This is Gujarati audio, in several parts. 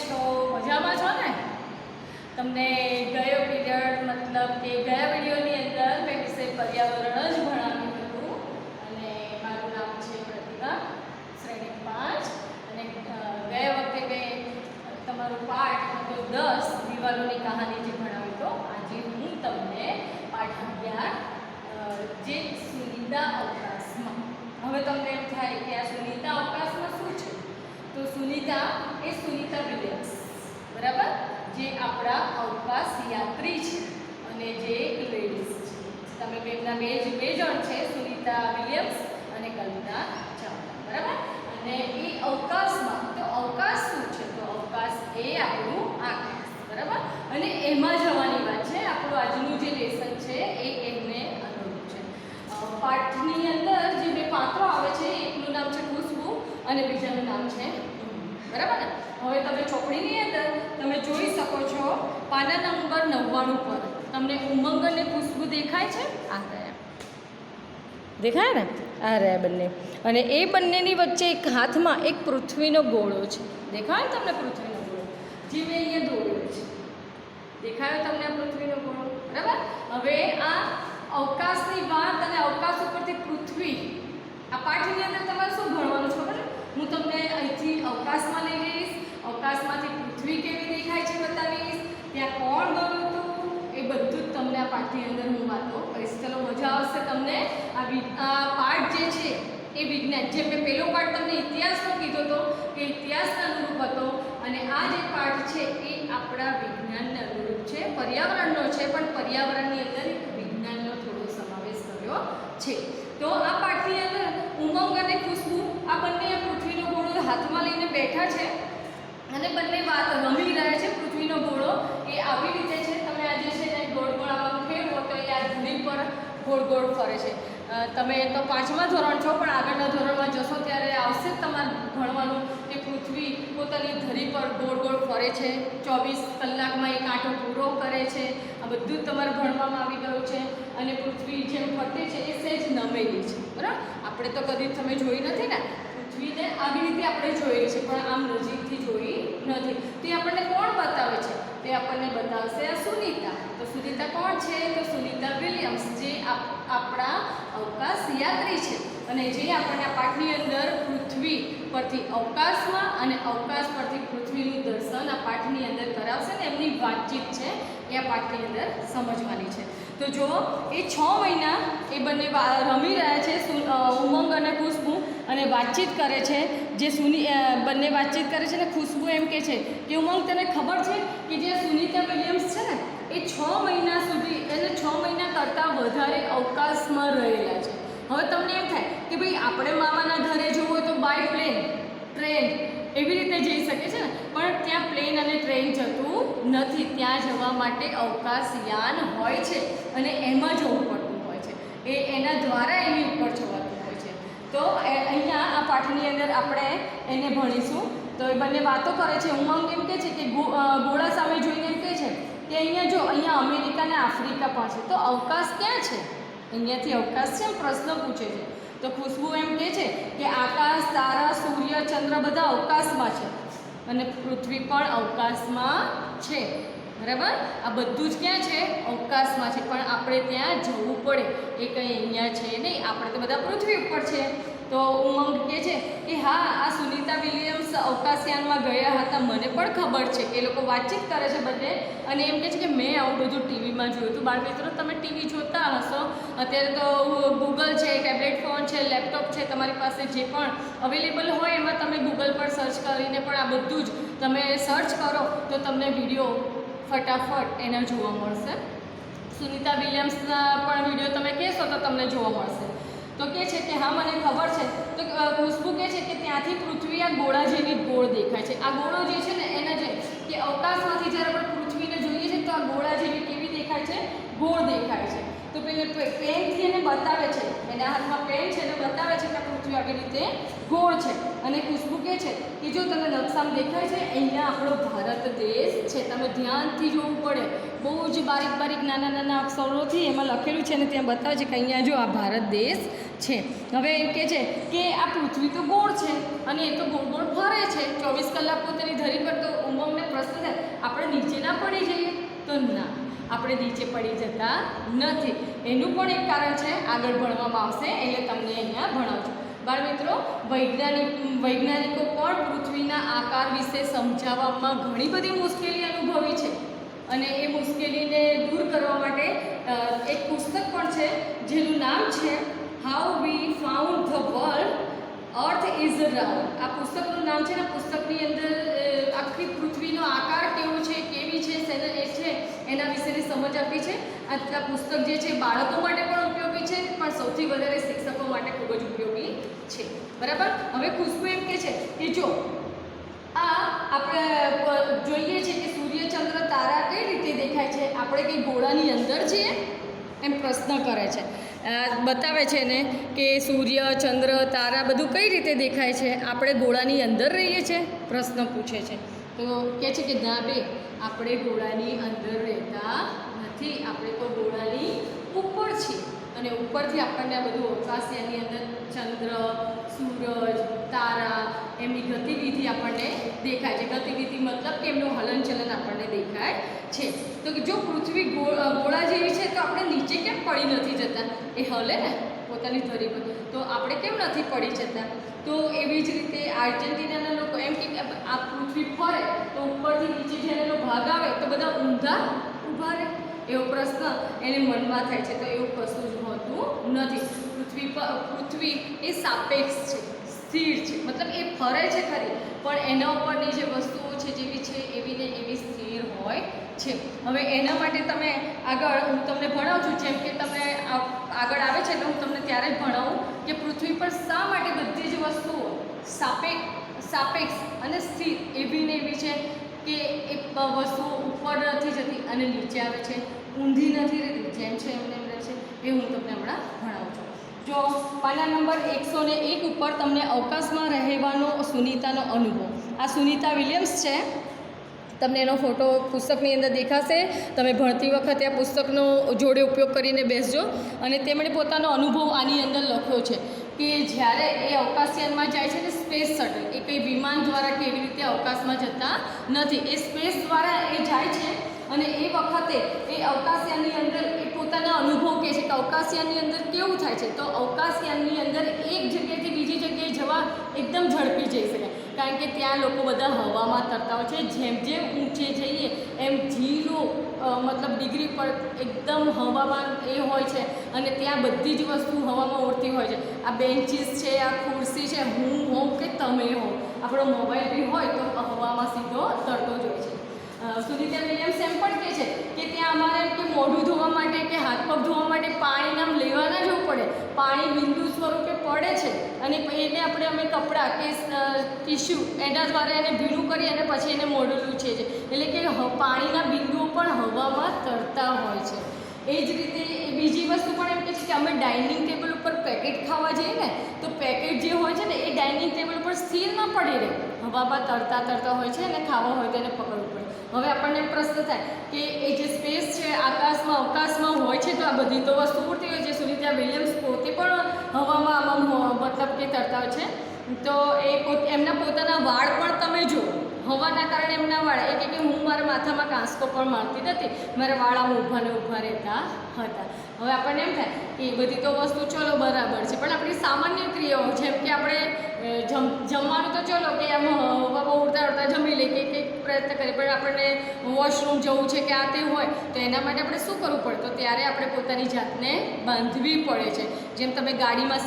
છો? મજામાં છો ને? તમને ગયો પીરિયડ મતલબ કે ગયા વિડીયોની અંદર મેં વિષય પર્યાવરણ જ ભણાવ્યું હતું અને મારું નામ છે પ્રતિભા, શ્રેણી 5 અને ગયા વખતે મેં તમારું પાઠ હતો 10 દિવાલોની કહાની જે ભણાવ્યું હતો. આજે હું તમને પાઠ 11 જે સુનિતા અવકાશમાં. હવે તમને એમ થાય કે આ સુનિતા અવકાશમાં શું છે? તો સુનિતા એ સુનિતા વિલિયમ્સ, બરાબર, જે આપણા અવકાશ યાત્રી છે અને જે લેડીઝ છે. તમે બેના બે જણ છે, સુનિતા વિલિયમ્સ અને કલ્પના ચાવલા, બરાબર. અને એ અવકાશમાં, તો અવકાશ શું છે? તો અવકાશ એ આપણું આકાશ, બરાબર, અને એમાં જવાની વાત છે. આપણું આજનું જે લેસન છે એ એમને અનુરૂપ છે. પાઠની અંદર જે બે પાત્રો આવે છે, એકનું નામ છે ખુશ્બુ અને બીજાનું નામ છે, બરાબર ને. હવે તમે ચોપડીની અંદર તમે જોઈ શકો છો પાના નંબર 99 પર તમને ઉમંગ અને ખુશ્બુ દેખાય છે. આ રહ્યા, દેખાય ને? આ રહ્યા બંને. અને એ બંનેની વચ્ચે એક હાથમાં એક પૃથ્વીનો ગોળો છે. દેખાય ને તમને પૃથ્વીનો ગોળો? જે મેં અહીંયા દોર્યો છે, દેખાયો તમને આ પૃથ્વીનો ગોળો? બરાબર. હવે આ અવકાશની વાત અને અવકાશ ઉપરથી પૃથ્વી, આ પાઠની અંદર તમારે શું ભણવાનું છે ખબર? હું તમને અહીંથી અવકાશમાં લઈ જઈશ, અવકાશમાંથી પૃથ્વી કેવી દેખાય છે બતાવીશ, ત્યાં કોણ ગયું હતું, એ બધું જ તમને આ પાઠની અંદર હું વાતો કહીશ. ચલો, મજા આવશે તમને. આ પાઠ જે છે એ વિજ્ઞાન, જે મેં પહેલો પાઠ તમને ઇતિહાસનો કીધો હતો કે ઇતિહાસના અનુરૂપ હતો, અને આ જે પાઠ છે એ આપણા વિજ્ઞાનને અનુરૂપ છે, પર્યાવરણનો છે, પણ પર્યાવરણની અંદર એક વિજ્ઞાનનો થોડો સમાવેશ કર્યો છે. તો આ પાઠની અંદર ઉમંગ અને ખુશ્બુ આ બંને પૃથ્વીનો ગોળો હાથમાં લઈને બેઠા છે અને બંને વાત રમી રહ્યા છે. પૃથ્વીનો ગોળો એ આવી રીતે છે, તમે આજે છે ને ગોળ ગોળ આમાં ફેરવો તો એ આ ધરી પર ગોળ ગોળ ફરે છે. તમે તો 5મા ધોરણ છો, પણ આગળના ધોરણમાં જશો ત્યારે આવશે જ તમારે ભણવાનું કે પૃથ્વી પોતાની ધરી પર ગોળ ગોળ ફરે છે, 24 કલાકમાં એક આંટો પૂરો કરે છે. આ બધું જ તમારે ભણવામાં આવી ગયું છે. અને પૃથ્વી જેમ ફરતી છે એ સહેજ નમેલી છે, બરાબર. આપણે તો કદી તમે જોઈ નથી ને પૃથ્વીને, આવી રીતે આપણે જોઈ છે પણ આમ નજીકથી જોઈ નથી. તો એ આપણને કોણ બતાવે છે? તે આપણને બતાવશે આ સુનિતા. તો સુનિતા કોણ છે? તો સુનિતા વિલિયમ્સ, જે આપણા અવકાશ યાત્રી છે અને જે આપણને આ પાઠની અંદર પૃથ્વી પરથી અવકાશમાં અને અવકાશ પરથી પૃથ્વીનું દર્શન આ પાઠની અંદર કરાવશે ને એમની વાતચીત છે એ આ પાઠની અંદર સમજવાની છે. તો જો એ 6 મહિના એ બંને રમી રહ્યા છે, ઉમંગ અને ખુશ્બુ, અને વાતચીત કરે છે. જે બંને વાતચીત કરે છે ને ખુશ્બુ એમ કહે છે કે ઉમંગ, તને ખબર છે કે જે સુનિતા વિલિયમ્સ છે ને એ 6 મહિના સુધી, એટલે 6 મહિના કરતાં વધારે અવકાશમાં રહેલા છે. હવે તમને એમ થાય કે ભાઈ આપણે મામાના ઘરે જવું હોય તો બાય પ્લેન, ટ્રેન એવી રીતે જઈ શકે છે ને, પણ ત્યાં પ્લેન અને ટ્રેન જતું નથી. ત્યાં જવા માટે અવકાશયાન હોય છે અને એમાં જવું પડતું હોય છે. એના દ્વારા એની ઉપર જવાતું હોય છે. તો અહીંયા આ પાઠની અંદર આપણે એને ભણીશું. તો એ બંને વાતો કરે છે. ઉમંગ એમ કહે છે કે ગોળા સામે જોઈને એમ કહે છે કે અહીંયા જો, અહીંયા અમેરિકા અને આફ્રિકા પણ છે, તો અવકાશ ક્યાં છે? અહીંયાથી અવકાશ છે એમ પ્રશ્ન પૂછે છે. તો ખુશ્બુ એમ કહે છે કે આકાશ, તારા, સૂર્ય, ચંદ્ર બધા અવકાશમાં છે અને પૃથ્વી પણ અવકાશમાં છે, બરાબર. આ બધું જ ક્યાં છે? અવકાશમાં છે, પણ આપણે ત્યાં જવું પડે. એ કંઈ અહીંયા છે નહીં, આપણે તો બધા પૃથ્વી ઉપર છે. તો ઉમંગ કહે છે કે હા, આ સુનિતા વિલિયમ્સ અવકાશયાનમાં ગયા હતા, મને પણ ખબર છે. એ લોકો વાતચીત કરે છે બંને, અને એમ કહે છે કે મેં આવું બધું ટીવીમાં જોયું હતું. બાળમિત્રો, તમે ટીવી જોતા હશો, અત્યારે તો ગૂગલ છે, ટેબ્લેટ ફોન છે, લેપટોપ છે, તમારી પાસે જે પણ અવેલેબલ હોય એમાં તમે ગૂગલ પર સર્ચ કરીને પણ આ બધું જ તમે સર્ચ કરો તો તમને વિડીયો ફટાફટ એના જોવા મળશે. સુનિતા વિલિયમ્સના પણ વિડીયો તમે કહેશો તો તમને જોવા મળશે. તો કહે છે કે હા, મને ખબર છે. તો ખુશ્બુ કહે છે કે ત્યાંથી પૃથ્વી આ ગોળા જેવી ગોળ દેખાય છે. આ ગોળો જે છે ને એના જે કે અવકાશમાંથી જ્યારે આપણે પૃથ્વીને જોઈએ છે તો આ ગોળા જેવી કેવી દેખાય છે? ગોળ દેખાય છે. તો પેનથી એને બતાવે છે, એના હાથમાં પેન છે એને બતાવે છે કે પૃથ્વી આવી રીતે ગોળ છે. અને ખુશ્બુ કહે છે કે જો તમને નકશામાં દેખાય છે, અહીંયા આપણો ભારત દેશ છે. તમે ધ્યાનથી જોવું પડે, બહુ જ બારીક બારીક નાના નાના અક્ષરોથી એમાં લખેલું છે અને ત્યાં બતાવે છે કે અહીંયા જો આ ભારત દેશ છે. હવે એમ કહે છે કે આ પૃથ્વી તો ગોળ છે અને એ તો ગોળ ગોળ ફરે છે 24 કલાક પોતાની ધરી પર. તો ઉમંગને આપણે નીચે ના પડી જઈએ? તો ના, આપણે નીચે પડી જતા નથી. એનું પણ એક કારણ છે, આગળ ભણવામાં આવશે એટલે તમને અહીંયા ભણાવું છું. બાળમિત્રો, વૈજ્ઞાનિકો પણ પૃથ્વીના આકાર વિશે સમજાવવામાં ઘણી બધી મુશ્કેલી અનુભવી છે અને એ મુશ્કેલીને દૂર કરવા માટે એક પુસ્તક પણ છે જેનું નામ છે how we found the world earth is round. આ પુસ્તકનું નામ છે ને, પુસ્તકની અંદર આખી પૃથ્વીનો આકાર કેવો છે, કેવી છે, એ છે એના વિશેની સમજ આપી છે. આ પુસ્તક જે છે બાળકો માટે પણ ઉપયોગી છે, પણ સૌથી વધારે શિક્ષકો માટે ખૂબ જ ઉપયોગી છે. બરાબર. હવે ખુશ્બુ એમ કહે છે કે જો આપણે જોઈએ છે કે સૂર્ય, ચંદ્ર, તારા કઈ રીતે દેખાય છે? આપણે કંઈ ગોળાની અંદર છીએ એમ પ્રશ્ન કરે છે, બતાવે છે ને કે સૂર્ય, ચંદ્ર, તારા બધું કઈ રીતે દેખાય છે? આપણે ગોળાની અંદર રહીએ છીએ? પ્રશ્ન પૂછે છે. તો કહે છે કે ના બે, આપણે ગોળાની અંદર રહેતા નથી, આપણે તો ગોળાની ઉપર છીએ અને ઉપરથી આપણને આ બધું અવકાશયાનની અંદર ચંદ્ર, સૂરજ, તારા એમની ગતિવિધિ આપણને દેખાય છે. ગતિવિધિ મતલબ કે એમનું હલનચલન આપણને દેખાય છે. તો જો પૃથ્વી ગોળા જેવી છે તો આપણે નીચે કેમ પડી નથી જતા? એ હલે ને પોતાની ધરી પર, તો આપણે કેમ નથી પડી જતા? તો એવી જ રીતે આર્જેન્ટિનાના લોકો એમ કે આ પૃથ્વી ફરે તો ઉપરથી નીચે જ્યારે એનો ભાગ આવે તો બધા ઊંધા ઊભા રહે, એવો પ્રશ્ન એને મનમાં થાય છે. તો એવું કશું જ હોતું નથી. પૃથ્વી એ સાપેક્ષ છે, સ્થિર છે, મતલબ એ ફરે છે ખરી, પણ એના ઉપરની જે વસ્તુઓ છે જેવી છે એવી ને એવી સ્થિર હોય છે. હવે એના માટે તમે આગળ હું તમને ભણાવું છું, જેમ કે તમને આગળ આવે છે એટલે હું તમને ત્યારે જ ભણાવું કે પૃથ્વી પર શા માટે બધી જ વસ્તુઓ સાપેક્ષ અને સ્થિર એવી ને એવી છે કે એ વસ્તુઓ ઉપર નથી જતી અને નીચે આવે છે, ઊંધી નથી રહેતી, જેમ છે એમને એમ રહે છે. એ હું તમને હમણાં ભણાવું છું. જો પાના નંબર 101 ઉપર તમને અવકાશમાં રહેવાનો સુનીતાનો અનુભવ. આ સુનીતા વિલિયમ્સ છે, તમને એનો ફોટો પુસ્તકની અંદર દેખાશે. તમે ભણતી વખતે આ પુસ્તકનો જોડે ઉપયોગ કરીને બેસજો. અને તેમણે પોતાનો અનુભવ આની અંદર લખ્યો છે કે જ્યારે એ અવકાશયાનમાં જાય છે ને, સ્પેસ શટલ, એ કંઈ વિમાન દ્વારા કેવી રીતે અવકાશમાં જતા નથી, એ સ્પેસ દ્વારા એ જાય છે. અને એ વખતે એ અવકાશયાનની અંદર એ પોતાના અનુભવ કહે છે કે અવકાશયાનની અંદર કેવું થાય છે. તો અવકાશયાનની અંદર એક જગ્યાએથી બીજી જગ્યાએ જવા એકદમ ઝડપી જઈ શકાય, કારણ કે ત્યાં લોકો બધા હવામાં તરતા હોય છે. જેમ જેમ ઊંચે જઈએ એમ 0 મતલબ ડિગ્રી પર એકદમ હવામાં એ હોય છે અને ત્યાં બધી જ વસ્તુ હવામાં ઉડતી હોય છે. આ બેન્ચીસ છે, આ ખુરશી છે, હું હોઉં કે તમે હો, આપણો મોબાઈલ બી હોય તો હવામાં સીધો તરતો જ હોય છે. સુનીતા વિલિયમ્સ એમ પણ કહે છે કે ત્યાં અમારે કે મોઢું ધોવા માટે કે હાથ પગ ધોવા માટે પાણી નામ લેવા ના જવું પડે, પાણી બિંદુ સ્વરૂપે પડે છે અને એને અમે કપડાં કે ટીશ્યુ એના દ્વારા એને ભીનું કરી અને પછી એને મોઢું લૂછીએ છીએ. એટલે કે પાણીના બિંદુઓ પણ હવામાં તરતા હોય છે. એ જ રીતે બીજી વસ્તુ પણ એમ કહે છે કે અમે ડાઇનિંગ ટેબલ ઉપર પેકેટ ખાવા જઈએ ને, તો પેકેટ જે હોય છે ને એ ડાઇનિંગ ટેબલ ઉપર સ્થિર ન પડી રહે, હવામાં તરતા હોય છે અને ખાવા હોય તો એને પકડવું પડે. હવે આપણને પ્રશ્ન થાય કે એ જે સ્પેસ છે, અવકાશમાં હોય છે તો આ બધી તો વસ્તુ ઉડતી હોય છે. સુનીતા વિલિયમ્સ પોતે પણ હવામાં મતલબ કે તરતા હોય છે. તો એમના પોતાના વાળ પણ તમે જુઓ, હવાના કારણે એમના વાળ, એ કે હું મારા માથામાં કાંસકો પણ મારતી નથી, મારા વાળ આમ ઊભા રહેતા હતા. હવે આપણને એમ થાય કે એ બધી તો વસ્તુ ચલો બરાબર છે, પણ આપણી સામાન્ય ક્રિયાઓ જેમ કે આપણે જમવાનું તો ચલો કે આમ હવામાં ઉડતા જમી લઈએ કે કંઈક પ્રયત્ન કરીએ, પણ આપણને વોશરૂમ જવું છે કે આ તે હોય તો એના માટે આપણે શું કરવું પડે? તો ત્યારે આપણે પોતાની જાતને બાંધવી પડે છે. જેમ તમે ગાડીમાં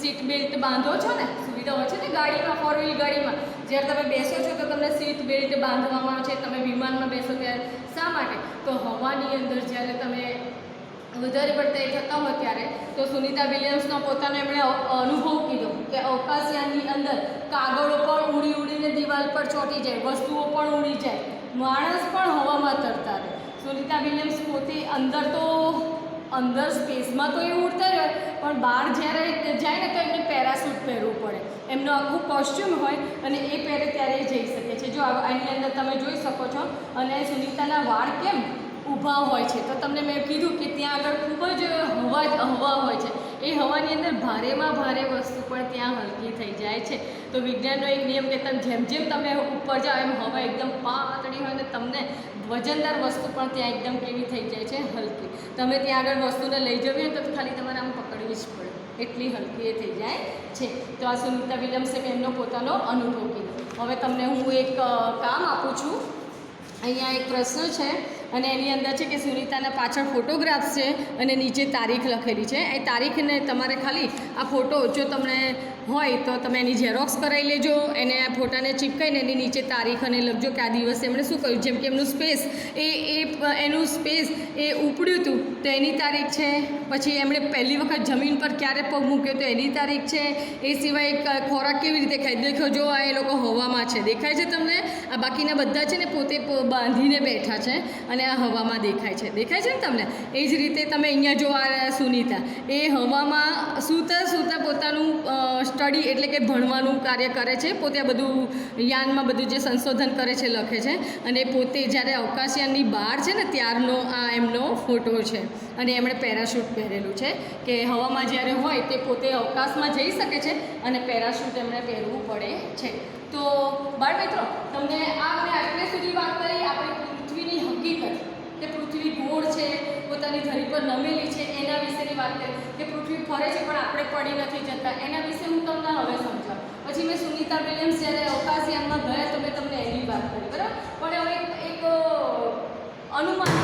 સીટ બેલ્ટ બાંધો છો ને, સુવિધા હોય છે ને ગાડીમાં, 4 વ્હીલ ગાડીમાં જ્યારે તમે બેસો છો તો તમને સીટ બેલ્ટ બાંધવામાં આવે છે. તમે વિમાનમાં બેસો ત્યારે શા માટે? તો હવાની અંદર જ્યારે તમે વધારે પડતા એ થતા હોય ત્યારે. તો સુનીતા વિલિયમ્સનો પોતાનો એમણે અનુભવ કીધો કે અવકાશયાનની અંદર કાગળો પણ ઉડીને દિવાલ પર ચોંટી જાય, વસ્તુઓ પણ ઉડી જાય, માણસ પણ હવામાં તરતા રહે. સુનીતા વિલિયમ્સ પોતે અંદર સ્પેસમાં તો એ ઉડતા રહે, પણ બહાર જ્યારે જાય ને તો એમને પેરાશૂટ પહેરવું પડે, એમનું આખું કોસ્ચ્યુમ હોય અને એ પહેરે ત્યારે એ જઈ શકે છે. જો આની અંદર તમે જોઈ શકો છો. અને સુનીતાના વાળ કેમ ઊભા હોય છે? તો તમને મેં કીધું કે ત્યાં આગળ ખૂબ જ હવા હોય છે. એ હવાની અંદર ભારેમાં ભારે વસ્તુ પણ ત્યાં હલકી થઈ જાય છે તો વિજ્ઞાનનો એક નિયમ કે જેમ જેમ તમે ઉપર જાઓ એમ હવા એકદમ પાતળી હોય ને તમને વજનદાર વસ્તુ પણ ત્યાં એકદમ કેવી થઈ જાય છે, હલકી. તમે ત્યાં આગળ વસ્તુને લઈ જવી હોય તો ખાલી તમારે આમ પકડવી જ પડે, એટલી હલકી એ થઈ જાય છે. તો આ સુનિતા વિલિયમ્સે એમનો પોતાનો અનુભવ કીધો. હવે તમને હું એક કામ આપું છું. અહીંયા એક પ્રશ્ન છે અને એની અંદર છે કે સુનિતાના પાછળ ફોટોગ્રાફ્સ છે અને નીચે તારીખ લખેલી છે. એ તારીખને તમારે ખાલી આ ફોટો જો તમને હોય તો તમે એની ઝેરોક્સ કરાવી લેજો, એને આ ફોટાને ચીપકાઈને એની નીચે તારીખ અને લખજો કે આ દિવસે એમણે શું કર્યું. જેમ કે એમનું સ્પેસ એનું સ્પેસ એ ઉપડ્યું હતું તો એની તારીખ છે. પછી એમણે પહેલી વખત જમીન પર ક્યારે પગ મૂક્યો તો એની તારીખ છે. એ સિવાય ખોરાક કેવી રીતે ખાય દેખો, જો આ એ લોકો હવામાં છે, દેખાય છે તમને. આ બાકીના બધા છે ને પોતે બાંધીને બેઠા છે અને આ હવામાં દેખાય છે ને તમને. એ જ રીતે તમે અહીંયા જો આ સુનિતા એ હવામાં સૂતા પોતાનું સ્ટડી એટલે કે ભણવાનું કાર્ય કરે છે. પોતે આ બધું યાનમાં બધું જે સંશોધન કરે છે લખે છે. અને પોતે જ્યારે અવકાશયાનની બહાર છે ને ત્યારનો આ એમનો ફોટો છે. અને એમણે પેરાશૂટ પહેરેલું છે કે હવામાં જ્યારે હોય તે પોતે અવકાશમાં જઈ શકે છે અને પેરાશૂટ એમણે પહેરવું પડે છે. તો બાળ મિત્રો, તમને આપણે આટલે સુધી વાત કરી આપણી પૃથ્વીની હકીકત કે પૃથ્વી ગોળ છે, પોતાની ધરી પર નમેલી છે, એના વિશેની વાત કરી કે પૃથ્વી ફરે છે પણ આપણે પડી નથી જતા. એના વિશે હું તમને હવે સમજાવું. પછી મેં સુનિતા વિલિયમ્સ જ્યારે અવકાશયાનમાં ગયા તો મેં તમને એની વાત કરી, બરાબર. પણ હવે એક અનુમાન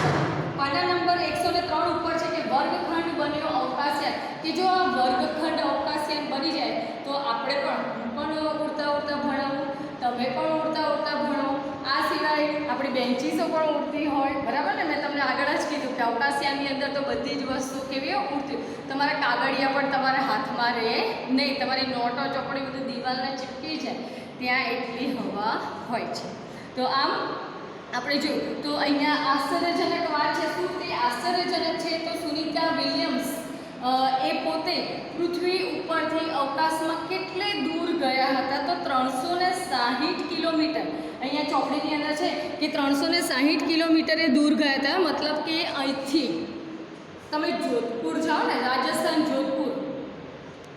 પાના નંબર 103 ઉપર છે કે વર્ગખંડ બન્યો અવકાશયાન. કે જો આ વર્ગખંડ અવકાશયાન બની જાય તો આપણે પણ ઉડતા ભણાવું, તમે પણ ઉડતા ભણો. આ સિવાય આપણી બેન્ચીસો પણ ઉડતી હોય, બરાબર ને. મેં તમને આગળ જ કીધું કે અવકાશયાનની અંદર તો બધી જ વસ્તુ કેવી ઉડતી. તમારા કાગળિયા પણ તમારા હાથમાં રહે નહીં, તમારી નોટો ચોપડી બધું દિવાલને ચીપકી જાય, ત્યાં એટલી હવા હોય છે. તો આમ આપણે જોયું તો અહીંયા આશ્ચર્યજનક વાત છે. શું તે આશ્ચર્યજનક છે? તો સુનિતા વિલિયમ્સ એ પોતે પૃથ્વી ઉપરથી અવકાશમાં કેટલે દૂર ગયા હતા? તો 360 કિલોમીટર. અહીંયા ચોપડીની અંદર છે કે 360 કિલોમીટરે દૂર ગયા હતા. મતલબ કે અહીંથી તમે જોધપુર જાઓ ને, રાજસ્થાન જોધપુર,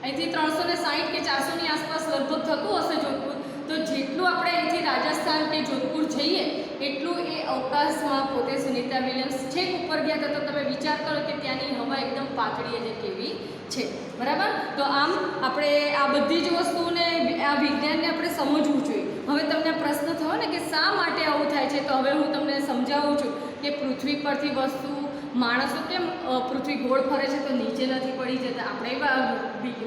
અહીંથી 360 કે 400ની આસપાસ લગભગ થતું હશે જોધપુર. તો જેટલું આપણે અહીંથી રાજસ્થાન કે જોધપુર જઈએ એટલું એ અવકાશમાં પોતે સુનિતા વિલિયમ્સ છેક ઉપર ગયા હતા. તો તમે વિચાર કરો કે ત્યાંની હવા એકદમ પાતળી અને કેવી છે, બરાબર. તો આમ આપણે આ બધી જ વસ્તુઓને આ વિજ્ઞાનને આપણે સમજવું જોઈએ. હવે તમને પ્રશ્ન થયો ને કે શા માટે આવું થાય છે? તો હવે હું તમને સમજાવું છું કે પૃથ્વી પરથી વસ્તુ માણસો કેમ પૃથ્વી ગોળ ફરે છે તો નીચે નથી પડી જતા. આપણે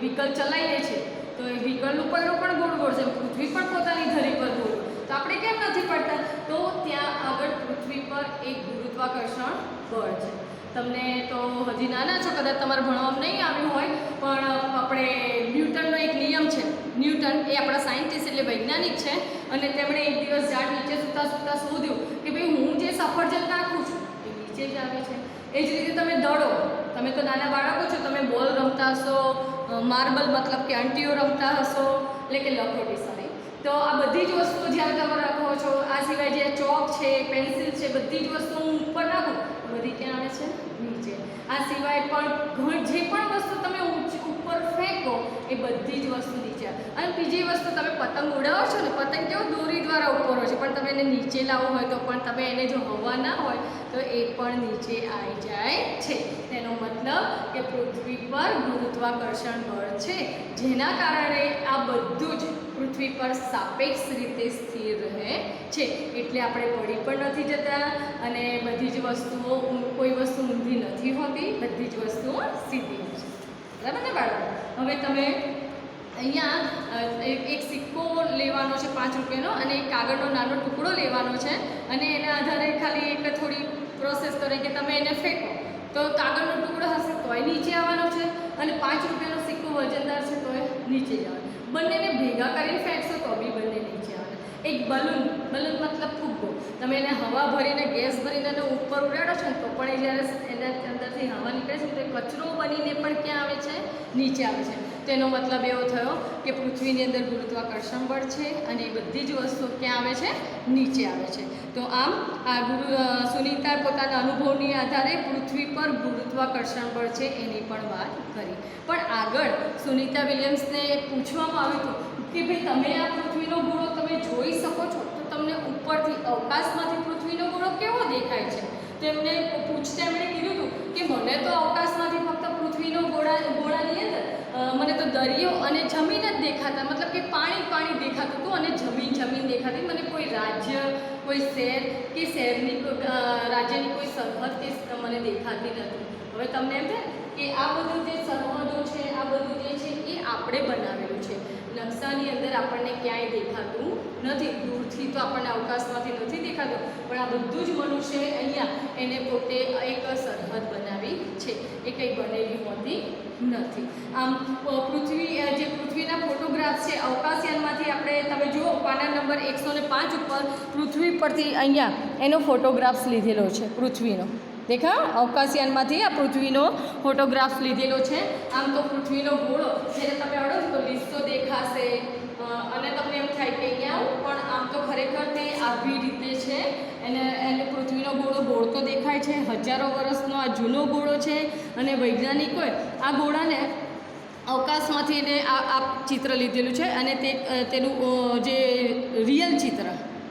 વ્હીકલ ચલાવીએ છીએ તો એ વ્હીકલનું પૈડું પણ ગોળ છે, પૃથ્વી પણ પોતાની ધરી પર ગોળ, તો આપણે કેમ નથી પડતા? તો ત્યાં આગળ પૃથ્વી પર એક ગુરુત્વાકર્ષણ બળ છે. તમને તો હજી નાના છો, કદાચ તમારે ભણવામાં નહીં આવ્યું હોય, પણ આપણે ન્યૂટનનો એક નિયમ છે. ન્યૂટન એ આપણા સાયન્ટિસ્ટ એટલે વૈજ્ઞાનિક છે અને તેમણે એક દિવસ ઝાડ નીચે સૂતા શોધ્યું કે ભાઈ હું જે સફરજન નાખું છું એ નીચે જ આવે છે. એ જ રીતે તમે દડો, તમે તો નાના બાળકો છો, તમે બોલ રમતા હશો, માર્બલ મતલબ કે અંટીઓ રમતા હશો, એટલે કે લખોટી સારી. તો આ બધી જ વસ્તુઓ જ્યારે તમે રાખો છો, આ સિવાય જે ચોક છે, પેન્સિલ છે, બધી જ વસ્તુ હું ઉપર નાખું બધી ક્યાં આવે છે? નીચે. આ સિવાય પણ જે પણ વસ્તુ તમે ઉપર ફેંકો એ બધી જ વસ્તુ નીચે આવે. અને બીજી વસ્તુ, તમે પતંગ ઉડાવો છો ને, પતંગ કેવો દોરી દ્વારા ઉપર હોય છે, પણ તમે એને નીચે લાવો હોય તો પણ તમે એને જો હવા ના હોય તો એ પણ નીચે આવી જાય છે. તેનો મતલબ કે પૃથ્વી પર ગુરુત્વાકર્ષણ બળ છે, જેના કારણે આ બધું જ પૃથ્વી પર સાપેક્ષ રીતે સ્થિર રહે છે. એટલે આપણે પડી પણ નથી જતા અને બધી જ વસ્તુઓ, કોઈ વસ્તુ ઊંધી નથી હોતી, બધી જ વસ્તુઓ સીધી હોય છે, બરાબર ને બાળકો? હવે તમે અહીંયા એક સિક્કો લેવાનો છે 5 રૂપિયાનો અને એક કાગળનો નાનો ટુકડો લેવાનો છે અને એના આધારે ખાલી એક થોડી પ્રોસેસ કરે કે તમે એને ફેંકો તો કાગળનો ટુકડો હશે તોય નીચે આવવાનો છે અને 5 રૂપિયાનો સિક્કો વજનદાર છે તોય નીચે જ આવવાનો. બંનેને ભેગા કરીને ફેંકશો તો બી બંને નીચે આવે. એક બલૂન મતલબ ફુગ્ગો, તમે એને હવા ભરીને ગેસ ભરીને એને ઉપર ઉડાડો છો ને તો પણ જ્યારે એના અંદરથી હવા નીકળે છે તો એ કચરો બનીને પણ ક્યાં આવે છે? નીચે આવે છે. તેનો મતલબ એવો થયો કે પૃથ્વીની અંદર ગુરુત્વાકર્ષણ બળ છે અને એ બધી જ વસ્તુઓ ક્યાં આવે છે? નીચે આવે છે. તો આમ આ સુનિતા પોતાના અનુભવની આધારે પૃથ્વી પર ગુરુત્વાકર્ષણ બળ છે એની પણ વાત કરી. પણ આગળ સુનિતા વિલિયમ્સને પૂછવામાં આવ્યું હતું કે ભાઈ તમે આ પૃથ્વીનો ગોળો તમે જોઈ શકો છો, તો તમને ઉપરથી અવકાશમાંથી પૃથ્વીનો ગોળો કેવો દેખાય છે? તો એમને પૂછતા એમણે કીધું હતું કે મને તો અવકાશમાંથી ફક્ત પૃથ્વીનો ગોળાની અંદર મને તો દરિયો અને જમીન જ દેખાતા, મતલબ કે પાણી દેખાતું હતું અને જમીન દેખાતી. મને કોઈ રાજ્ય, કોઈ શહેર કે શહેરની રાજ્યની કોઈ સરહદ કે મને દેખાતી નથી. હવે તમને એમ થાય કે આ બધું જે સરહદો છે, આ બધું જે છે એ આપણે બનાવેલું છે. નકશાની અંદર આપણને ક્યાંય દેખાતું નથી, દૂરથી તો આપણને અવકાશમાંથી નથી દેખાતું, પણ આ બધું જ મનુષ્ય અહીંયા એને પોતે એક સરહદ બનાવી છે, એ કંઈ બનેલી હોતી નથી. આમ પૃથ્વીના ફોટોગ્રાફ્સ છે અવકાશયાનમાંથી આપણે, તમે જુઓ પાના નંબર 105 ઉપર પૃથ્વી પરથી અહીંયા એનો ફોટોગ્રાફ્સ લીધેલો છે પૃથ્વીનો. દેખા, અવકાશયાનમાંથી આ પૃથ્વીનો ફોટોગ્રાફ્સ લીધેલો છે. આમ તો પૃથ્વીનો ગોળો જ્યારે તમે અડો તો લીસો દેખાશે અને તમને એમ થાય કે અહીંયા પણ આમ તો ખરેખર તે આવી રીતે છે. એને પૃથ્વીનો ગોળો તો દેખાય છે, હજારો વર્ષનો આ જૂનો ગોળો છે અને વૈજ્ઞાનિકોએ આ ગોળાને અવકાશમાંથી એને આ ચિત્ર લીધેલું છે અને તેનું જે રિયલ ચિત્ર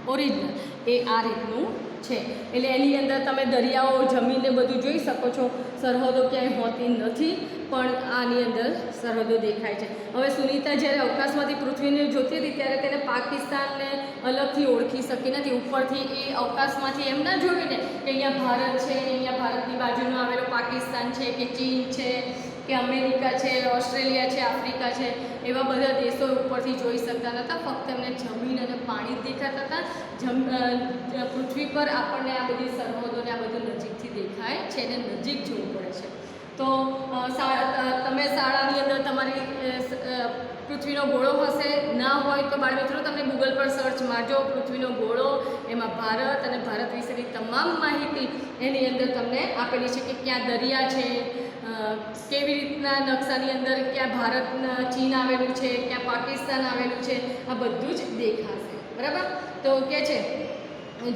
ઓરિજિનલ એ આ રીતનું છે. એટલે એની અંદર તમે દરિયાઓ, જમીનને બધું જોઈ શકો છો. સરહદો ક્યાંય હોતી નથી, પણ આની અંદર સરહદો દેખાય છે. હવે સુનીતા જ્યારે અવકાશમાંથી પૃથ્વીને જોતી હતી ત્યારે તેને પાકિસ્તાનને અલગથી ઓળખી શકી નથી. ઉપરથી એ અવકાશમાંથી એમ ના જોયું ને કે અહીંયા ભારત છે, અહીંયા ભારતની બાજુમાં આવેલો પાકિસ્તાન છે કે ચીન છે કે અમેરિકા છે, ઓસ્ટ્રેલિયા છે, આફ્રિકા છે, એવા બધા દેશો ઉપરથી જોઈ શકતા નહોતા. ફક્ત એમને જમીન અને પાણી જ દેખાતા હતા. પૃથ્વી પર આપણને આ બધી સરહદોને આ બધું નજીકથી દેખાય છે અને નજીક જોવું પડે છે. તો તમે શાળાની અંદર તમારી પૃથ્વીનો ગોળો હશે, ના હોય તો બાળમિત્રો તમે ગૂગલ પર સર્ચ મારજો પૃથ્વીનો ગોળો, એમાં ભારત અને ભારત વિશેની તમામ માહિતી એની અંદર તમને આપેલી છે કે ક્યાં દરિયા છે, કેવી રીતના નકશાની અંદર ક્યાં ભારત, ચીન આવેલું છે, ક્યાં પાકિસ્તાન આવેલું છે, આ બધું જ દેખાશે. બરાબર? તો કે છે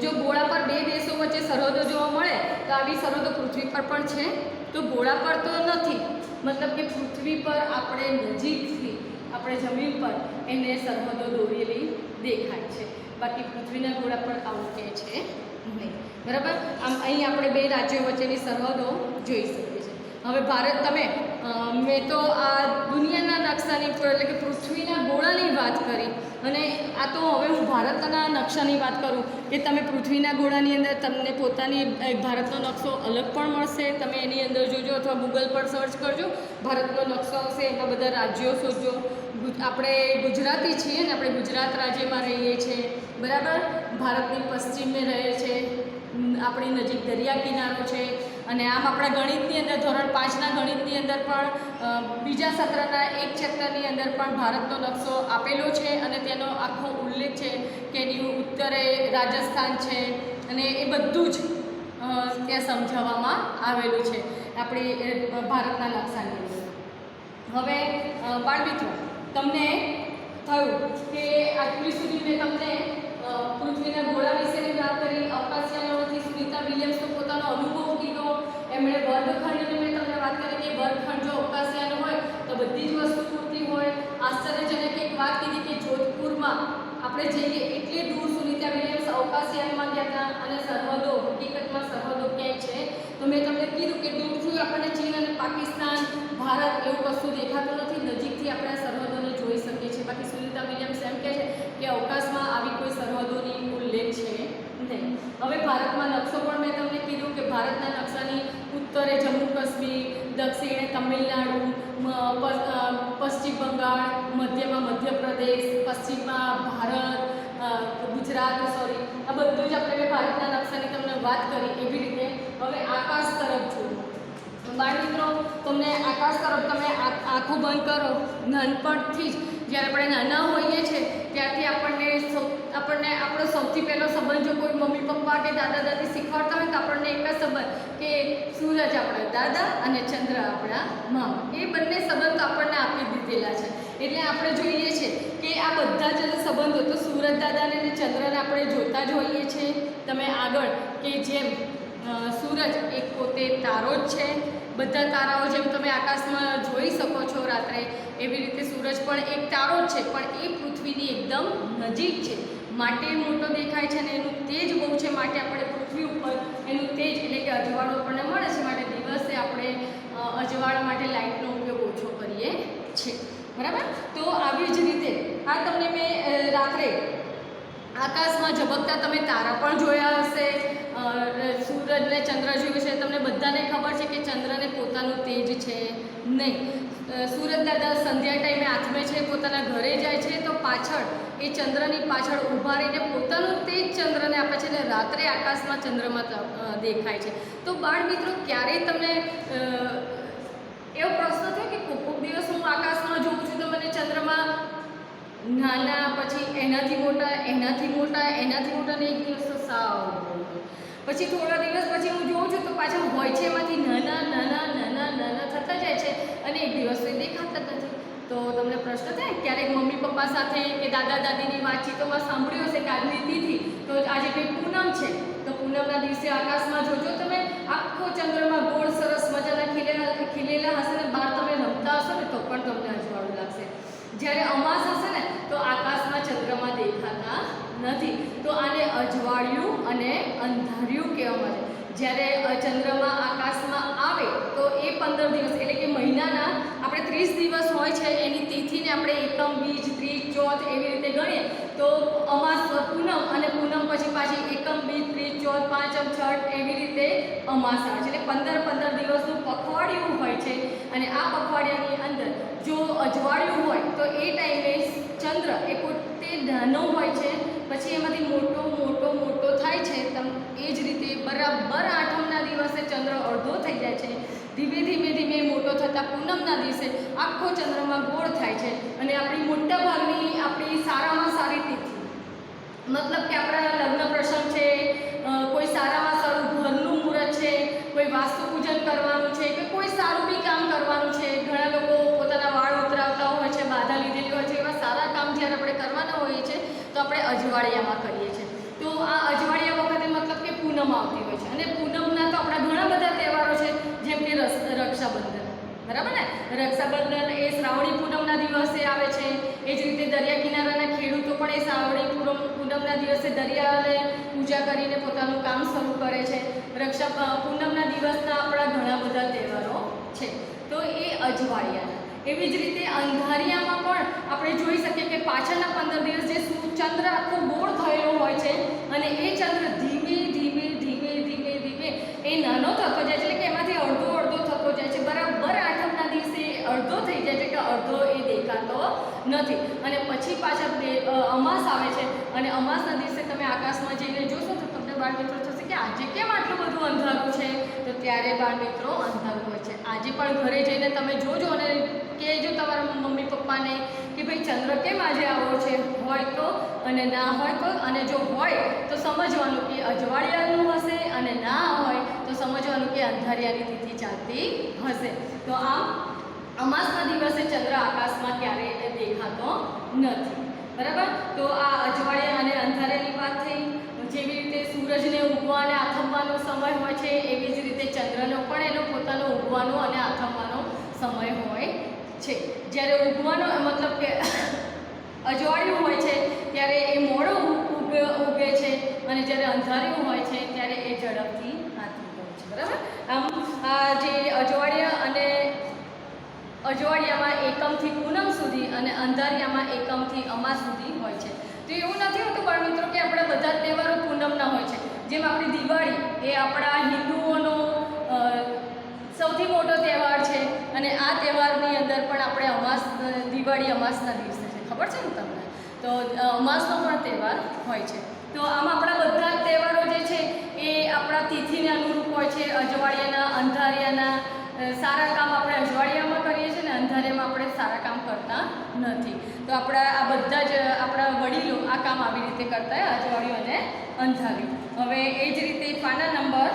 જો ગોળા પર બે દેશો વચ્ચે સરહદો જોવા મળે તો આવી સરહદો પૃથ્વી પર પણ છે. તો ગોળા પર તો નથી, મતલબ કે પૃથ્વી પર આપણે નજીકથી આપણે જમીન પર એને સરહદો દોરેલી દેખાય છે, બાકી પૃથ્વીના ગોળા પર આવું કે છે નહીં. બરાબર? આમ અહીં આપણે બે રાજ્યો વચ્ચેની સરહદો જોઈ શકીએ છીએ. હવે ભારત, મેં તો આ દુનિયાના નકશાની એટલે કે પૃથ્વીના ગોળાની વાત કરી અને આ તો હવે હું ભારતના નકશાની વાત કરું કે તમે પૃથ્વીના ગોળાની અંદર તમને પોતાની ભારતનો નકશો અલગ પણ મળશે. તમે એની અંદર જોજો અથવા ગૂગલ પર સર્ચ કરજો, ભારતનો નકશો આવશે, એમાં બધા રાજ્યો શોધજો. આપણે ગુજરાતી છીએ ને, આપણે ગુજરાત રાજ્યમાં રહીએ છીએ. બરાબર? ભારતની પશ્ચિમે રહે છે, આપણી નજીક દરિયા કિનારો છે અને આમ આપણા ગણિતની અંદર ધોરણ 5ના ગણિતની અંદર પણ બીજા સત્રના એક ચેપ્ટરની અંદર પણ ભારતનો નકશો આપેલો છે અને તેનો આખો ઉલ્લેખ છે કે એની ઉત્તરે રાજસ્થાન છે અને એ બધું જ ત્યાં સમજાવવામાં આવેલું છે આપણી ભારતના નકશાની અંદર. હવે બાળમિત્રો, તમને થયું કે આટલી સુધી મેં તમને પૃથ્વીના ગોળા વિશેની વાત કરી, અવકાશયાનોથી સુનીતા વિલિયમ્સ તો પોતાનો અનુભવ કીધો, એમણે વર્ગખંડની મેં તમને વાત કરી કે વર્ગખંડ જો અવકાશયાન હોય તો બધી જ વસ્તુ પૂરતી હોય. આશ્ચર્યજનક એક વાત કીધી કે જોધપુરમાં આપણે જઈએ એટલે દૂર સુનીતા વિલિયમ્સ અવકાશયાનમાં ગયા હતા અને સરહદો, હકીકતમાં સરહદો ક્યાંય છે તો મેં તમને કીધું કે દૂરથી આપણને ચીન અને પાકિસ્તાન, ભારત એવું કશું દેખાતું નથી, નજીકથી આપણે આ સરહદોને જોઈ શકીએ છીએ. બાકી સુનીતા વિલિયમ્સ એમ કહે છે કે અવકાશમાં આવી કોઈ સરહદોની ઉલ્લેખ છે નહીં. હવે ભારતમાં નકશો પણ મેં તમને કીધું કે ભારતના નકશાની ઉત્તરે જમ્મુ કાશ્મીર, દક્ષિણે તમિલનાડુ, પશ્ચિમ બંગાળ, મધ્યમાં મધ્યપ્રદેશ, પશ્ચિમમાં ભારત, ગુજરાત, આ બધું જ આપણે ભારતના નકશાની તમને વાત કરી. એવી રીતે હવે આકાશ તરફ જુઓ. બાળમિત્રો, તમને આકાશ તરફ તમે આંખો બંધ કરો, નાનપણથી જ જ્યારે આપણે નાના હોઈએ છીએ ત્યારથી આપણને આપણો સૌથી પહેલો સંબંધ જો કોઈ મમ્મી પપ્પા કે દાદા દાદી શીખવાડતા હોય તો આપણને એક જ સંબંધ કે સૂરજ આપણા દાદા અને ચંદ્ર આપણા મામા, એ બંને સંબંધ આપણને આપી દીધેલા છે. એટલે આપણે જોઈએ છીએ કે આ બધા જ સંબંધો તો સૂરજ દાદાને અને ચંદ્રને આપણે જોતા જ હોઈએ છીએ. તમે આગળ કે જેમ સૂરજ એક પોતે તારો જ છે, બધા તારાઓ જેમ તમે આકાશમાં જોઈ શકો છો રાત્રે, એવી રીતે સૂરજ પણ એક તારો જ છે, પણ એ પૃથ્વીની એકદમ નજીક છે માટે મોટો દેખાય છે અને એનું તેજ બહુ છે માટે આપણે પૃથ્વી ઉપર એનું તેજ એટલે કે અજવાળો આપણને મળે છે માટે દિવસે આપણે અજવાળા માટે લાઇટનો ઉપયોગ ઓછો કરીએ છીએ, બરાબર. તો આવી જ રીતે આ તમને મેં રાત્રે આકાશમાં ઝબકતા તમે તારા પણ જોયા હશે, સૂરજને ચંદ્ર જોયું છે. તમને બધાને ખબર છે કે ચંદ્રને પોતાનું તેજ છે નહીં. સૂરજ દાદા સંધ્યા ટાઈમે આથમે છે, પોતાના ઘરે જાય છે તો પાછળ એ ચંદ્રની પાછળ ઊભા રહીને પોતાનું તેજ ચંદ્રને આપે છે અને રાત્રે આકાશમાં ચંદ્રમાં દેખાય છે. તો બાળ મિત્રો, ક્યારેય તમને એવો પ્રશ્ન થયો કે કોઈક દિવસ હું આકાશમાં જોઉં છું તો મને ચંદ્રમાં નાના, પછી એનાથી મોટા, એનાથી મોટા, એનાથી મોટા, ને એક દિવસ તો સાવ, પછી થોડા દિવસ પછી હું જોઉં છું તો પાછા હોય છે એમાંથી નાના નાના નાના નાના થતા જાય છે અને એક દિવસ તો દેખાતા જ નથી. તો તમને પ્રશ્ન થાય, ક્યારેક મમ્મી પપ્પા સાથે કે દાદા દાદીની વાતચીતોમાં સાંભળ્યું હશે કે આજની તિથિ તો આજે કંઈ પૂનમ છે તો પૂનમના દિવસે આકાશમાં જોજો તમે આખો ચંદ્રમાં ગોળ સરસ મજાના ખીલેલા હશે ને બહાર તમે રમતા હશો ને તો પણ તમને અજવાળું લાગશે. જ્યારે અમાસ હશે ને તો આકાશમાં ચંદ્રમાં દેખાતા નથી, તો આને અજવાળિયું અને અંધારિયું કહેવામાં આવે. જ્યારે ચંદ્રમાં આકાશમાં આવે તો એ 15 દિવસ એટલે કે મહિનાના આપણે 30 દિવસ હોય છે એની તિથિને આપણે એકમ, બીજ, ત્રીજ, ચોથ એવી રીતે ગણીએ તો અમાસ, પૂનમ અને પૂનમ પછી પાછી એકમ, બીજ, ત્રીજ, ચોથ, પાંચમ, છઠ એવી રીતે અમાસ આવે છે. એટલે 15 દિવસનું પખવાડિયું હોય છે અને આ પખવાડિયાની અંદર જો અજવાળિયું હોય તો એ ટાઈમે ચંદ્ર એ પોતે નાનો હોય છે, પછી એમાંથી મોટો મોટો મોટો થાય છે. એ જ રીતે બરાબર આઠમના દિવસે ચંદ્ર અડધો થઈ જાય છે, ધીમે ધીમે ધીમે મોટો થતાં પૂનમના દિવસે આખો ચંદ્રમાં ગોળ થાય છે અને આપણી મોટા ભાગની આપણી સારામાં સારી તિથિ, મતલબ કે આપણા લગ્ન પ્રસંગ છે, કોઈ સારામાં સારું ઘરનું મુહૂર્ત છે, કોઈ વાસ્તુ પૂજન કરવાનું છે કે કોઈ સારું બી કામ કરવાનું છે, ઘણા લોકો પોતાના વાળ ઉતરાવતા હોય છે, બાધા લીધેલી હોય છે, એવા સારા કામ જ્યારે આપણે કરવાના હોઈએ છીએ તો આપણે અજવાળિયામાં કરીએ છીએ. તો આ અજવાળિયા વખતે મતલબ કે પૂનમ આવતી હોય છે અને પૂનમના તો આપણા ઘણા બધા તહેવારો છે, જેમ કે રક્ષાબંધન, બરાબર ને. રક્ષાબંધન એ શ્રાવણી પૂનમના દિવસે આવે છે. એ જ રીતે દરિયા કિનારાના ખેડૂતો પણ એ શ્રાવણી પૂનમના દિવસે દરિયાને પૂજા કરીને પોતાનું કામ શરૂ કરે છે. પૂનમના દિવસના આપણા ઘણા બધા તહેવારો છે. તો એ અજવાળિયાના. એવી જ રીતે અંધારિયામાં પણ આપણે જોઈ શકીએ કે પાછળના 15 દિવસ જે ચંદ્ર આખો ગોળ થયેલો હોય છે અને એ ચંદ્ર ધીમે ધીમે ધીમે ધીમે ધીમે એ નાનો થતો જાય છે, એટલે કે એમાંથી અડધો અડધો થતો જાય છે. બરાબર આઠમના દિવસે અડધો થઈ જાય છે કે અડધો એ દેખાતો નથી અને પછી પાછા અમાસ આવે છે અને અમાસના દિવસે તમે આકાશમાં જઈને જોશો તો તમને બાળ મિત્રો થશે કે આજે કેમ આટલું બધું અંધારું છે. તો ત્યારે બાળ મિત્રો અંધારું હોય છે. આજે પણ ઘરે જઈને તમે જોજો અને કહેજો તમારા મમ્મી પપ્પાને કે ભાઈ ચંદ્ર કેમ આજે આવો છે, હોય તો અને ના હોય તો. અને જો હોય તો સમજવાનું કે અજવાળિયાનું હશે અને ના હોય તો સમજવાનું કે અંધારિયાની તિથિ ચાલતી હશે. તો આમ અમાસના દિવસે ચંદ્ર આકાશમાં ક્યારેય દેખાતો નથી, બરાબર. તો આ અજવાળિયા અને અંધારિયાની વાત થઈ. જેવી રીતે સૂરજને ઉગવા અને આથમવાનો સમય હોય છે એવી જ રીતે ચંદ્રનો પણ એનો પોતાનો ઉગવાનો અને આથમવાનો સમય હોય છે. જ્યારે ઉગવાનો મતલબ કે અજવાળિયું હોય છે ત્યારે એ મોડો ઉગે છે અને જ્યારે અંધારિયું હોય છે ત્યારે એ ઝડપથી આથમી જાય છે, બરાબર. આમ આ જે અજવાળિયામાં એકમથી પૂનમ સુધી અને અંધારિયામાં એકમથી અમાસ સુધી હોય છે. તો એવું નથી હોતું બાળ મિત્રો કે આપણા બધા તહેવારો પૂનમના હોય છે. જેમ આપણી દિવાળી એ આપણા હિન્દુઓનો સૌથી મોટો તહેવાર છે અને આ તહેવારની અંદર પણ આપણે દિવાળી અમાસના દિવસે છે, ખબર છે ને તમને. તો અમાસનો પણ તહેવાર હોય છે. તો આમ આપણા બધા તહેવારો જે છે એ આપણા તિથિને અનુરૂપ હોય છે. અજવાળિયાના, અંધારિયાના સારા કામ આપણે અજવાળિયામાં કરીએ છીએ ને અંધારિયામાં આપણે સારા કામ કરતા નથી. તો આ બધા જ આપણા વડીલો આ કામ આવી રીતે કરતા હોય, અજવાળિયું અને અંધારિયું. હવે એ જ રીતે પાના નંબર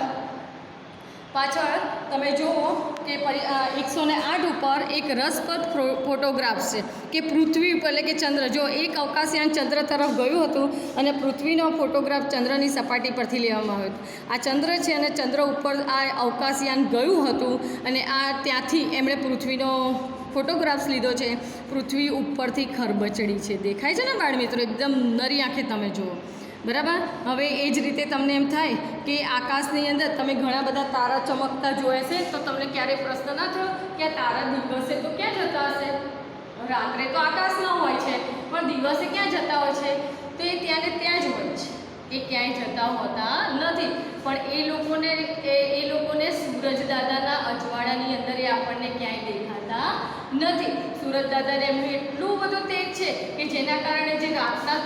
પાછળ તમે જુઓ કે 108 ઉપર એક રસપ્રદ ફોટોગ્રાફ છે કે પૃથ્વી ઉપર એટલે કે ચંદ્ર, જો એક અવકાશયાન ચંદ્ર તરફ ગયું હતું અને પૃથ્વીનો ફોટોગ્રાફ ચંદ્રની સપાટી પરથી લેવામાં આવ્યો હતો. આ ચંદ્ર છે અને ચંદ્ર ઉપર આ અવકાશયાન ગયું હતું અને આ ત્યાંથી એમણે પૃથ્વીનો ફોટોગ્રાફ્સ લીધો છે. પૃથ્વી ઉપરથી ખરબચડી છે, દેખાય છે ને બાળ મિત્રો, એકદમ નરી આંખે તમે જુઓ, બરાબર. હવે એ જ રીતે તમને એમ થાય કે આકાશની અંદર તમે ઘણા બધા તારા ચમકતા જોયા છે, તો તમને ક્યારેય પ્રશ્ન ના થયો કે આ તારા દિવસે તો ક્યાં જતા હશે? રાત્રે તો આકાશમાં હોય છે, પણ દિવસે ક્યાં જતા હોય છે? તો એ ત્યાં ને ત્યાં જ હોય છે, એ ક્યાંય જતા હોતા નથી. પણ એ લોકોને સૂરજ દાદાના અજવાળાની અંદર એ આપણને ક્યાંય દેખાતા નથી. સૂરજ દાદાને એમનું એટલું બધું તેજ છે કે જેના કારણે જે રાતના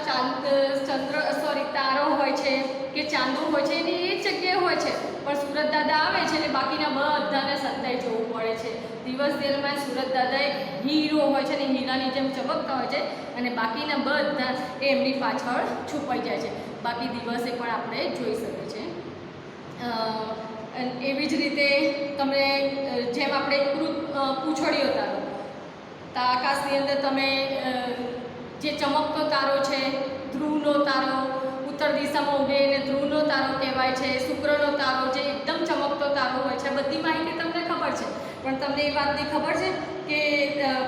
તારો હોય છે કે ચાંદો હોય છે એની એ જ જગ્યાએ હોય છે, પણ સૂરજ દાદા આવે છે એટલે બાકીના બધાને સંતાઈ જવું પડે છે. દિવસ દરમિયાન સૂરજ દાદા એક હીરો હોય છે ને હીરાની જેમ ચમકતા હોય છે અને બાકીના બધા એ એમની પાછળ છુપાઈ જાય છે. બાકી દિવસે પણ આપણે જોઈ શકીએ છીએ. એવી જ રીતે તમે જેમ આપણે પૂંછડીઓ તારો, તો આકાશની અંદર તમે જે ચમકતો તારો છે, ધ્રુવનો તારો, ઉત્તર દિશામાં ઉગે એને ધ્રુવનો તારો કહેવાય છે. શુક્રનો તારો જે એકદમ ચમકતો તારો હોય છે, બધી માહિતી તમને ખબર છે, પણ તમને એ વાતની ખબર છે કે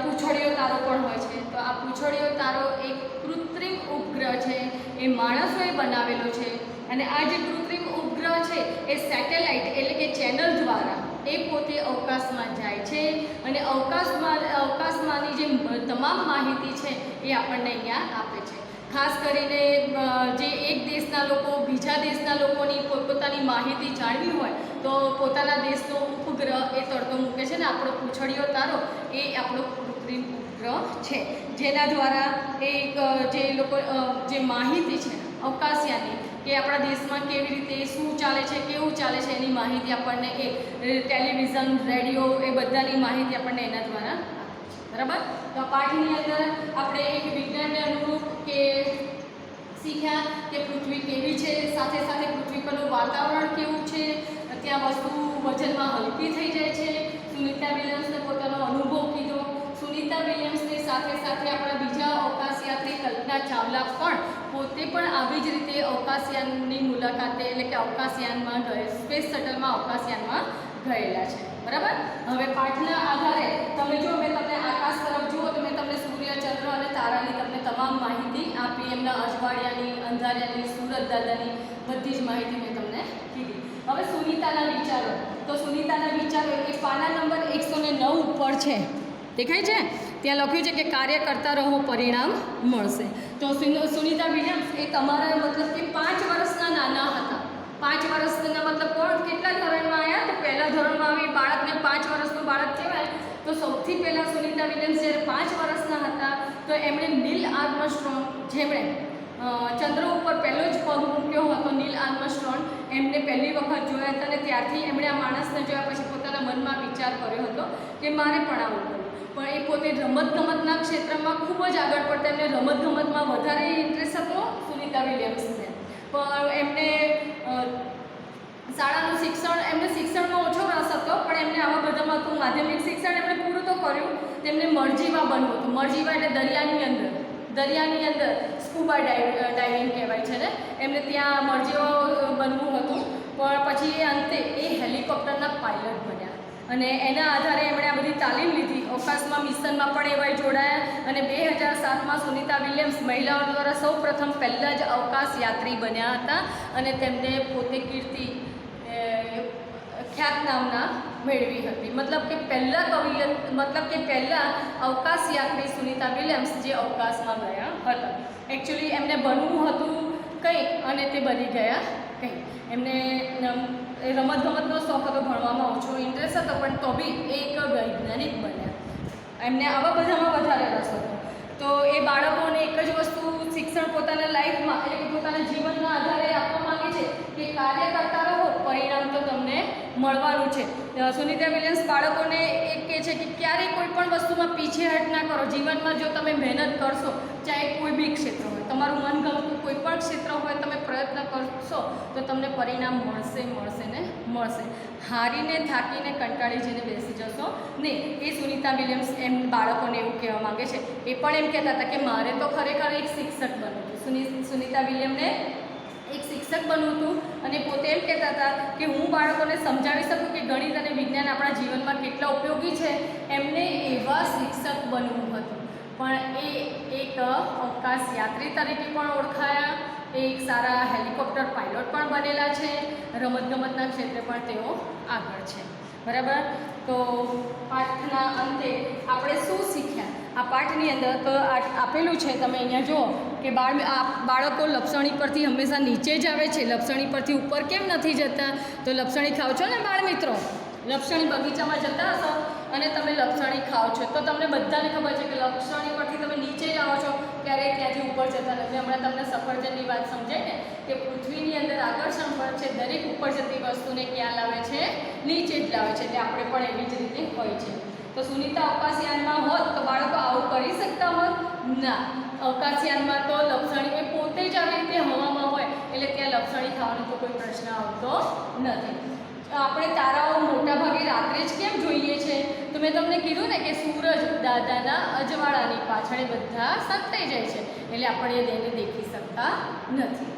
પૂંછડીયો તારો પણ હોય છે. તો આ પૂંછડીયો તારો એક કૃત્રિમ ઉપગ્રહ છે, એ માણસોએ બનાવેલો છે અને આ જે કૃત્રિમ ઉપગ્રહ છે એ સેટેલાઇટ એટલે કે ચેનલ દ્વારા એ પોતે અવકાશમાં જાય છે અને અવકાશમાંની જે તમામ માહિતી છે એ આપણને અહીંયા આપે છે. ખાસ કરીને જે એક દેશના લોકો બીજા દેશના લોકોની પોતપોતાની માહિતી જાણવી હોય તો પોતાના દેશનો ઉપગ્રહ એ તરતો મૂકે છે ને આપણો પૂંછડીયો તારો એ આપણો કૃત્રિમ ઉપગ્રહ છે, જેના દ્વારા જે માહિતી છે અવકાશયાની કે આપણા દેશમાં કેવી રીતે શું ચાલે છે, કેવું ચાલે છે એની માહિતી આપણને એ ટેલિવિઝન, રેડિયો એ બધાની માહિતી આપણને એના દ્વારા આપે છે, બરાબર. તો પાઠની અંદર આપણે એક વિજ્ઞાનને અનુરૂપ કે શીખ્યા કે પૃથ્વી કેવી છે, સાથે સાથે પૃથ્વી પરનું વાતાવરણ કેવું છે, ત્યાં વસ્તુ વજનમાં હલકી થઈ જાય છે. સુનિતા વિલિયમ્સને પોતાનો અનુભવ કીધો. સુનિતા વિલિયમ્સની સાથે સાથે આપણા બીજા અવકાશયાત્રી કલ્પના ચાવલા પણ પોતે પણ આવી જ રીતે અવકાશયાનની મુલાકાતે એટલે કે અવકાશયાનમાં સ્પેસ શટલમાં અવકાશયાનમાં ગયેલા છે, બરાબર. હવે પાઠના આધારે તમે જો મેં તમને આકાશ તરફ જુઓ તો મેં તમને સૂર્ય, ચંદ્ર અને તારાની તમને તમામ માહિતી આપી. એમના અજવાળિયાની, અંધારિયાની, સૂરજ દાદાની બધી જ માહિતી મેં તમને કીધી. હવે સુનિતાના વિચારો, તો સુનિતાના વિચારો એ પાના નંબર 109 ઉપર છે, દેખાય છે? ત્યાં લખ્યું છે કે કાર્ય કરતા રહો, પરિણામ મળશે. તો સુનિતા વિલિયમ્સ એ તમારા મતલબ કે 5 વર્ષના નાના હતા. 5 વર્ષના મતલબ કોણ કેટલા ધોરણમાં આવ્યા? તો પહેલા ધોરણમાં આવી. બાળકને 5 વર્ષનું બાળક કહેવાય. તો સૌથી પહેલાં સુનિતા વિલિયમ્સ જ્યારે 5 વર્ષના હતા તો એમણે નીલ આર્મસ્ટ્રોંગ, જેમણે ચંદ્ર ઉપર પહેલો જ પગ મૂક્યો હતો, નીલ આર્મસ્ટ્રોંગ, એમને પહેલી વખત જોયા હતા અને ત્યારથી એમણે આ માણસને જોયા પછી પોતાના મનમાં વિચાર કર્યો હતો કે મારે પણ આવું કરવું. પણ એ પોતે રમતગમતના ક્ષેત્રમાં ખૂબ જ આગળ પડતા, એમને રમતગમતમાં વધારે ઇન્ટરેસ્ટ હતો સુનિતા વિલિયમ્સને. પણ એમને શાળાનું શિક્ષણમાં ઓછો રસ હતો, પણ એમને આવા બધામાં હતું. માધ્યમિક શિક્ષણ એમણે પૂરું તો કર્યું. તેમને મરજીવા બનવું હતું. મરજીવા એટલે દરિયાની અંદર સ્કૂબા ડાઇવિંગ કહેવાય છે ને, એમને ત્યાં મરજીવા બનવું હતું. પણ પછી એ અંતે એ હેલિકોપ્ટરના પાયલટ બન્યા અને એના આધારે એમણે આ બધી તાલીમ લીધી. અવકાશમાં મિશનમાં પણ એવા જોડાયા અને 2007માં સુનિતા વિલિયમ્સ મહિલાઓ દ્વારા સૌ પ્રથમ પહેલાં જ અવકાશ યાત્રી બન્યા હતા અને તેમને પોતે કીર્તિ ખ્યાતનામના મેળવી હતી. મતલબ કે પહેલાં અવકાશ યાત્રી સુનિતા વિલિયમ્સ જે અવકાશમાં ગયા હતા. એકચ્યુઅલી એમને બનવું હતું કંઈક અને તે બની ગયા કંઈક. એમને રમતગમતનો શોખ હતો, ભણવામાં ઓછો ઇન્ટરેસ્ટ હતો, પણ તો બી એક વૈજ્ઞાનિક બન્યા. એમને આવા બધામાં વધારે રસ હતો. તો એ બાળકોને એક જ વસ્તુ શિક્ષણ પોતાના લાઈફમાં એટલે કે પોતાના જીવનના આધારે આપવા માંગે છે કે કાર્ય કરતા રહો, પરિણામ તો તમને મળવાનું છે. સુનિતા વિલિયમ્સ બાળકોને એક કહે છે કે ક્યારેય કોઈ પણ વસ્તુમાં પીછેહટ ના કરો. જીવનમાં જો તમે મહેનત કરશો, ચાહે કોઈ બી ક્ષેત્ર હોય, તમારું મનગમતું કોઈ પણ ક્ષેત્ર હોય, તમે પ્રયત્ન કરશો શકશો તો તમને પરિણામ મળશે ને મળશે. હારીને થાકીને કંટાળી જઈને બેસી જશો નહીં. એ સુનિતા વિલિયમ્સ એમ બાળકોને એવું કહેવા માગે છે. એ પણ એમ કહેતા હતા કે મારે તો ખરેખર એક શિક્ષક બનવું હતું. સુનિતા વિલિયમને એક શિક્ષક બનવું હતું અને પોતે એમ કહેતા હતા કે હું બાળકોને સમજાવી શકું કે ગણિત અને વિજ્ઞાન આપણા જીવનમાં કેટલા ઉપયોગી છે. એમને એવા શિક્ષક બનવું હતું. પણ એ એક અવકાશ યાત્રી તરીકે પણ ઓળખાયા. એ એક સારા હેલિકોપ્ટર પાયલોટ પણ બનેલા છે. રમતગમતના ક્ષેત્રે પણ તેઓ આગળ છે. બરાબર. તો પાઠના અંતે આપણે શું શીખ્યા? આ પાઠની અંદર તો આપેલું છે, તમે અહીંયા જુઓ કે બાળકો લપસણી પરથી હંમેશા નીચે જ આવે છે. લપસણી પરથી ઉપર કેમ નથી જતા? તો લપસણી ખાઓ છો ને બાળ મિત્રો? લપસણી બગીચામાં જતા હશો અને તમે લપસણી ખાઓ છો તો તમને બધાને ખબર છે કે લપસણી પરથી તમે નીચે જ આવો છો, ક્યારેય ત્યાંથી ઉપર જતા નથી. હમણાં તમને સફરજનની વાત સમજાય ને કે પૃથ્વીની અંદર આકર્ષણ બળ છે, દરેક ઉપર જતી વસ્તુને ક્યાં લાવે છે? નીચે જ લાવે છે. એટલે આપણે પણ એવી જ રીતે હોય છે. તો સુનિતા અવકાશયાનમાં હોત તો બાળકો આવું કરી શકતા હોત? ના. અવકાશયાનમાં તો લપસણી એ પોતે જ આવી રીતે હવામાં હોય એટલે ત્યાં લપસણી ખાવાનો તો કોઈ પ્રશ્ન આવતો નથી. આપણે તારાઓ મોટાભાગે રાત્રે જ કેમ જોઈએ છે? તો મેં તમને કીધું ને કે સૂરજ દાદાના અજવાળાની પાછળ બધા સંતાઈ જાય છે એટલે આપણે તેને દેખી શકતા નથી.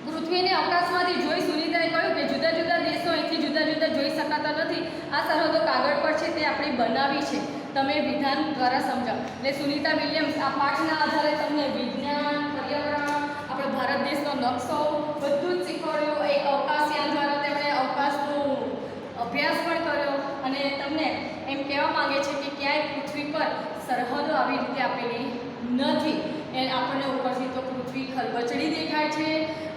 પૃથ્વીને અવકાશમાંથી જોઈ સુનિતાએ કહ્યું કે જુદા જુદા દેશો અહીંથી જુદા જુદા જોઈ શકાતા નથી. આ સરહદો કાગળ પર છે, તે આપણે બનાવી છે. તમે વિધાન દ્વારા સમજાવો. એટલે સુનિતા વિલિયમ્સ આ પાઠના આધારે તમને વિજ્ઞાન, પર્યાવરણ, આપણો ભારત દેશનો નકશો બધું જ શીખવાડ્યું. એક અવકાશયાન દ્વારા તેમણે અવકાશનો અભ્યાસ પણ કર્યો અને તમને એમ કહેવા માંગે છે કે ક્યાંય પૃથ્વી પર સરહદો આવી રીતે આપેલી નથી. એ આપણને ઉપરથી તો પૃથ્વી ખરબચડી દેખાય છે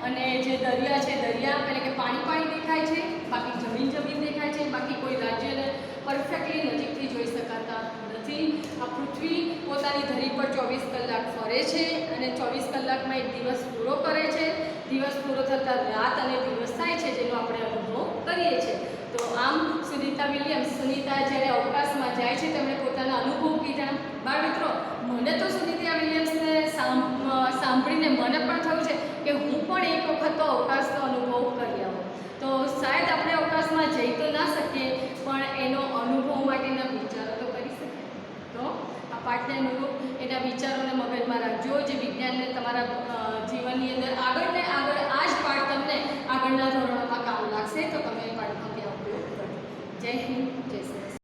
અને જે દરિયા છે દરિયા એટલે કે પાણી દેખાય છે, બાકી જમીન દેખાય છે. બાકી કોઈ રાજ્યને પરફેક્ટલી નજીકથી જોઈ શકાતા નથી. આ પૃથ્વી પોતાની ધરી પર 24 કલાક ફરે છે અને 24 કલાકમાં એક દિવસ પૂરો કરે છે. દિવસ પૂરો થતાં રાત અને દિવસ થાય છે જેનો આપણે અનુભવ કરીએ છીએ. તો આમ સુનિતા વિલિયમ્સ જ્યારે અવકાશમાં જાય છે તેમણે પોતાના અનુભવ કીધા. બાળ મિત્રો, મને તો સુનિતા વિલિયમ્સને સાંભળીને મને પણ થયું છે કે હું પણ એક વખત તો અવકાશનો અનુભવ કરી આવું. તો શાયદ આપણે અવકાશમાં જઈ તો ના શકીએ પણ એનો અનુભવ માટેના વિચારો તો કરી શકીએ. તો આ પાઠને અનુરૂપ એના વિચારોને મગજમાં રાખજો. જે વિજ્ઞાનને તમારા જીવનની અંદર આગળ આ જ પાઠ તમને આગળના ધોરણોમાં કામ લાગશે તો તમે એ પાઠનો ત્યાં ઉપયોગ કરજો. જય હિન્દ, જય શ્રી કૃષ્ણ.